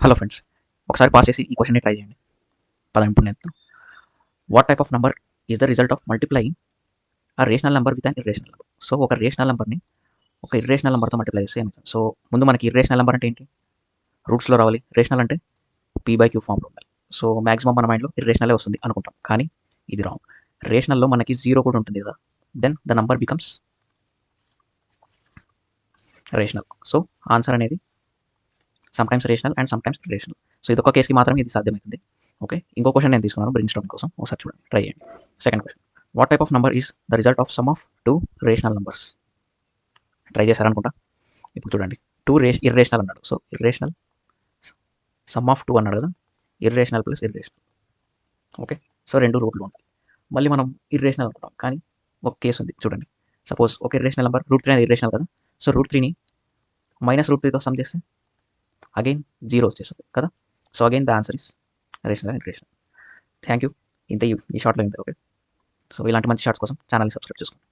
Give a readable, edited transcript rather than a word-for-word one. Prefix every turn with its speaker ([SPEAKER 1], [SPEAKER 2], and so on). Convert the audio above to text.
[SPEAKER 1] Hello friends, ఒకసారి pass చేసి ఈ క్వశ్చన్ని ట్రై చేయండి. పదండి ఇప్పుడు నేను what type of number is the result of multiplying a rational number with an irrational number. So ఒక రేషనల్ నెంబర్ని ఒక ఇర్రేషనల్ నెంబర్తో మల్టిప్లై చేస్తే ఏమవుతుంది? సో ముందు మనకి ఇర్రేషనల్ నెంబర్ అంటే ఏంటి? రూట్స్లో రావాలి. రేషనల్ అంటే p/q ఫామ్లో ఉండాలి. సో మ్యాక్సిమం మన మైండ్లో ఇర్రేషనలే వస్తుంది అనుకుంటాం, కానీ ఇది రాంగ్. రేషనల్లో మనకి జీరో కూడా ఉంటుంది కదా, then the number becomes rational. So answer అనేది sometimes rational and sometimes irrational. So ఇది ఒక కేసుకి మాత్రమే ఇది సాధ్యమవుతుంది. ఓకే, ఇంకో క్వశ్చన్ నేను తీసుకున్నాను బ్రెయిన్ స్టార్మింగ్ కోసం, ఒకసారి చూడండి, ట్రై చేయండి. Second question, what type of number is the result of sum of two rational numbers? Try చేశారనుకుంటా. ఇప్పుడు చూడండి, టూ ఇర్రేషనల్ అన్నాడు. So irrational sum of two అన్నాడు కదా, irrational plus irrational. Okay, so రెండు రూట్లు ఉంటాయి. మళ్ళీ మనం ఇర్రేషనల్ అనుకుంటాం, కానీ ఒక కేసు ఉంది చూడండి. సపోజ్ ఒక ఇర్రేషనల్ నెంబర్ √3 అనేది ఇర్రేషనల్ కదా. సో √3ని -√3తో సమ్ చేస్తే అగైన్ జీరో వచ్చేస్తుంది కదా. So again the answer is rational and irrational. Thank you. ఇంత ఈ షార్ట్లో ఇంత. ఓకే, సో ఇలాంటి మంచి షార్ట్స్ కోసం ఛానల్ని సబ్స్క్రైబ్ చేసుకోండి.